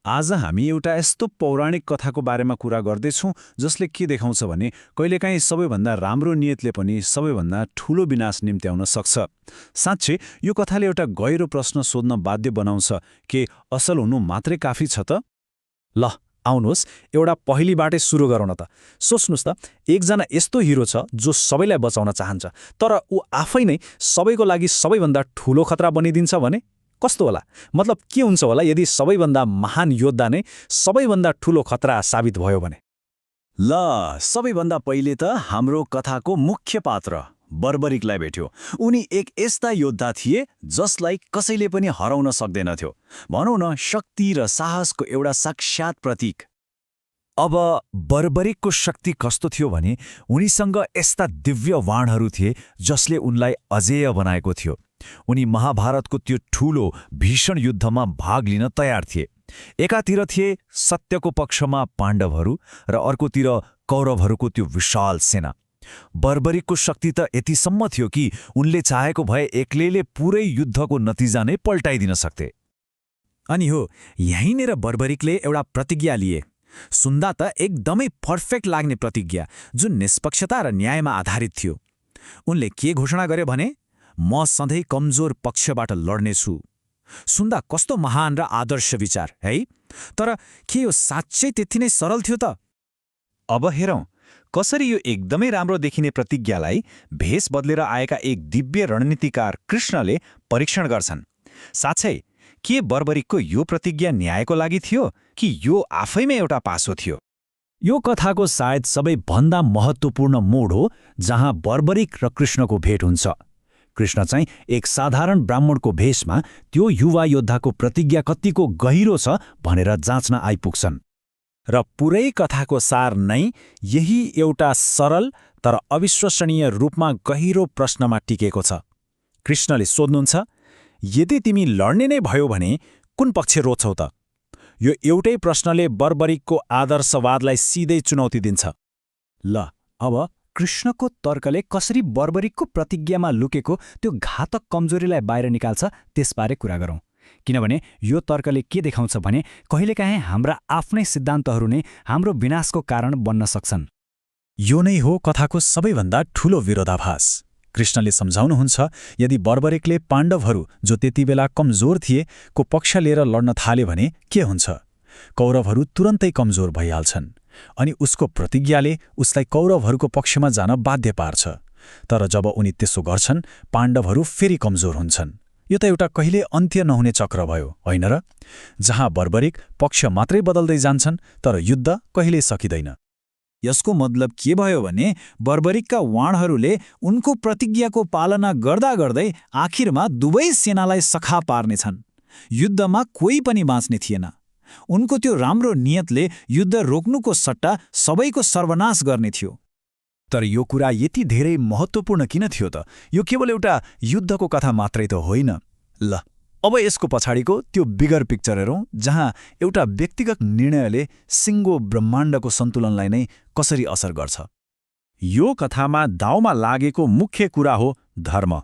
आज हामी एउटा यस्तो पौराणिक कथाको बारेमा कुरा गर्दैछौँ जसले के देखाउँछ भने कहिलेकाहीँ सबैभन्दा राम्रो नियतले पनि सबैभन्दा ठूलो विनाश निम्त्याउन सक्छ। साँच्चै यो कथाले एउटा गहिरो प्रश्न सोध्न बाध्य बनाउँछ, के असल हुनु मात्रै काफी छ त? ल आउनुहोस् एउटा पहिलीबाटै सुरु गरौँ न त। सोच्नुहोस् त, एकजना यस्तो हिरो छ जो सबैलाई बचाउन चाहन्छ, तर ऊ आफै नै सबैको लागि सबैभन्दा ठूलो खतरा बनिदिन्छ भने कस्तो होला? मतलब के हुन्छ होला यदि सबैभन्दा महान योद्धा नै सबैभन्दा ठूलो खतरा साबित भयो भने? ल सबैभन्दा पहिले त हाम्रो कथाको मुख्य पात्र बर्बरिकलाई भेट्यो। उनी एक यस्ता योद्धा थिए जसलाई कसैले पनि हराउन सक्दैनथ्यो। भनौँ न, शक्ति र साहसको एउटा साक्षात प्रतीक। अब बर्बरिकको शक्ति कस्तो थियो भने उनीसँग यस्ता दिव्य वाणहरू थिए जसले उनलाई अजेय बनाएको थियो। उनी महाभारतको त्यो ठूलो भीषण युद्धमा भाग लिन तयार थिए। एकातिर थिए सत्यको पक्षमा पाण्डवहरू र अर्कोतिर कौरवहरूको त्यो विशाल सेना। बर्बरिकको शक्ति त यतिसम्म थियो कि उनले चाहेको भए एक्लैले पुरै युद्धको नतिजा नै पल्टाइदिन सक्थे। अनि हो, यहीँनिर बर्बरिकले एउटा प्रतिज्ञा लिए। सुन्दा त एकदमै पर्फेक्ट लाग्ने प्रतिज्ञा, जुन निष्पक्षता र न्यायमा आधारित थियो। उनले के घोषणा गरे भने, म सधैँ कमजोर पक्षबाट लड्नेछु। सुन्दा कस्तो महान र आदर्श विचार है? तर के यो साँच्चै त्यति नै सरल थियो त? अब हेरौँ कसरी यो एकदमै राम्रो देखिने प्रतिज्ञालाई भेष बदलेर आएका एक दिव्य रणनीतिकार कृष्णले परीक्षण गर्छन्। साँच्चै के बर्बरिकको यो प्रतिज्ञा न्यायको लागि थियो कि यो आफैमा एउटा पासो थियो? यो कथाको सायद सबैभन्दा महत्त्वपूर्ण मोड हो जहाँ बर्बरिक र कृष्णको भेट हुन्छ। कृष्ण चाहिँ एक साधारण ब्राह्मणको भेषमा त्यो युवा योद्धाको प्रतिज्ञा कतिको गहिरो छ भनेर जाँच्न आइपुग्छन्। र पुरै कथाको सार नै यही एउटा सरल तर अविश्वसनीय रूपमा गहिरो प्रश्नमा टिकेको छ। कृष्णले सोध्नुहुन्छ, यदि तिमी लड्ने नै भयो भने कुन पक्ष रोज्छौ त? यो एउटै प्रश्नले बर्बरिकको आदर्शवादलाई सिधै चुनौती दिन्छ। ल अब कृष्णको तर्कले कसरी बर्बरिकको प्रतिज्ञामा लुकेको त्यो घातक कमजोरीलाई बाहिर निकाल्छ त्यसबारे कुरा गरौँ। किनभने यो तर्कले के देखाउँछ भने कहिलेकाहीँ हाम्रा आफ्नै सिद्धान्तहरू नै हाम्रो विनाशको कारण बन्न सक्छन्। यो नै हो कथाको सबैभन्दा ठूलो विरोधाभास। कृष्णले सम्झाउनुहुन्छ, यदि बर्बरिकले पाण्डवहरू जो त्यति बेला कमजोर थिए को पक्ष लिएर लड्न थाले भने के हुन्छ? कौरवहरू तुरन्तै कमजोर भइहाल्छन् अनि उसको प्रतिज्ञाले उसलाई कौरवहरूको पक्षमा जान बाध्य पार्छ। तर जब उनी त्यसो गर्छन्, पाण्डवहरू फेरि कमजोर हुन्छन्। यो त एउटा कहिले अन्त्य नहुने चक्र भयो, होइन र? जहाँ बर्बरिक पक्ष मात्रै बदल्दै जान्छन् तर युद्ध कहिल्यै सकिँदैन। यसको मतलब के भयो भने बर्बरिकका वाणहरूले उनको प्रतिज्ञाको पालना गर्दा गर्दै आखिरमा दुवै सेनालाई सखा पार्नेछन्। युद्धमा कोही पनि बाँच्ने थिएन। उनको त्यो राम्रो नियतले युद्ध रोक्नुको सट्टा सबैको सर्वनाश गर्ने थियो। तर यो कुरा यति धेरै महत्त्वपूर्ण किन थियो त? यो केवल एउटा युद्धको कथा मात्रै त होइन। ल अब यसको पछाडिको त्यो बिगर पिक्चर हेरौँ, जहाँ एउटा व्यक्तिगत निर्णयले सिङ्गो ब्रह्माण्डको सन्तुलनलाई नै कसरी असर गर्छ। यो कथामा दाउमा लागेको मुख्य कुरा हो धर्म।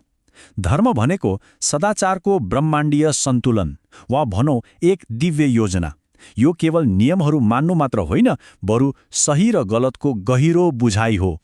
धर्म भनेको सदाचारको ब्रह्माण्डीय सन्तुलन, वा भनौँ एक दिव्य योजना। यो केवल नियमहरू मान्नु मात्र होइन, बरु सही र गलतको गहिरो बुझाइ हो।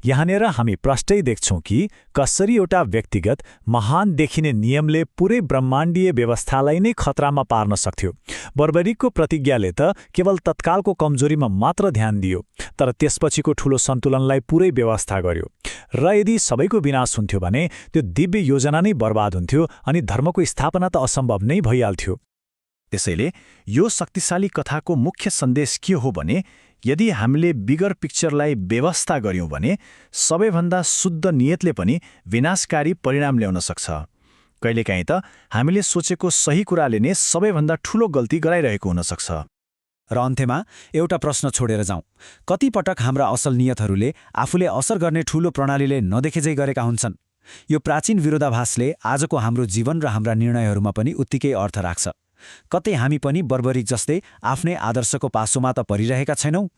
यहाँनिर हामी प्रष्टै देख्छौँ कि कसरी एउटा व्यक्तिगत महान देखिने नियमले पुरै ब्रह्माण्डीय व्यवस्थालाई नै खतरामा पार्न सक्थ्यो। बर्बरिकको प्रतिज्ञाले त केवल तत्कालको कमजोरीमा मात्र ध्यान दियो, तर त्यसपछिको ठूलो सन्तुलनलाई पुरै व्यवस्था गर्यो। र यदि सबैको विनाश हुन्थ्यो भने त्यो दिव्य योजना नै बर्बाद हुन्थ्यो अनि धर्मको स्थापना त असम्भव नै भइहाल्थ्यो। त्यसैले यो शक्तिशाली कथाको मुख्य सन्देश के हो भने यदि हामीले बिगर पिक्चरलाई व्यवस्था गर्यौं भने सबैभन्दा शुद्ध नियतले पनि विनाशकारी परिणाम ल्याउन सक्छ। कहिलेकाहीँ त हामीले सोचेको सही कुराले नै सबैभन्दा ठूलो गल्ती गराइरहेको हुन सक्छ। र अन्त्यमा एउटा प्रश्न छोडेर जाउँ, कति पटक हाम्रा असल नियतहरूले आफूले असर गर्ने ठूलो प्रणालीले नदेखेझै गरेका हुन्छन्? यो प्राचीन विरोधाभासले आजको हाम्रो जीवन र हाम्रा निर्णयहरूमा पनि उत्तिकै अर्थ राख्छ। कतै हामी पनि बर्बरिक जस्तै आफ्नै आदर्शको पासोमा त परिरहेका छैनौँ?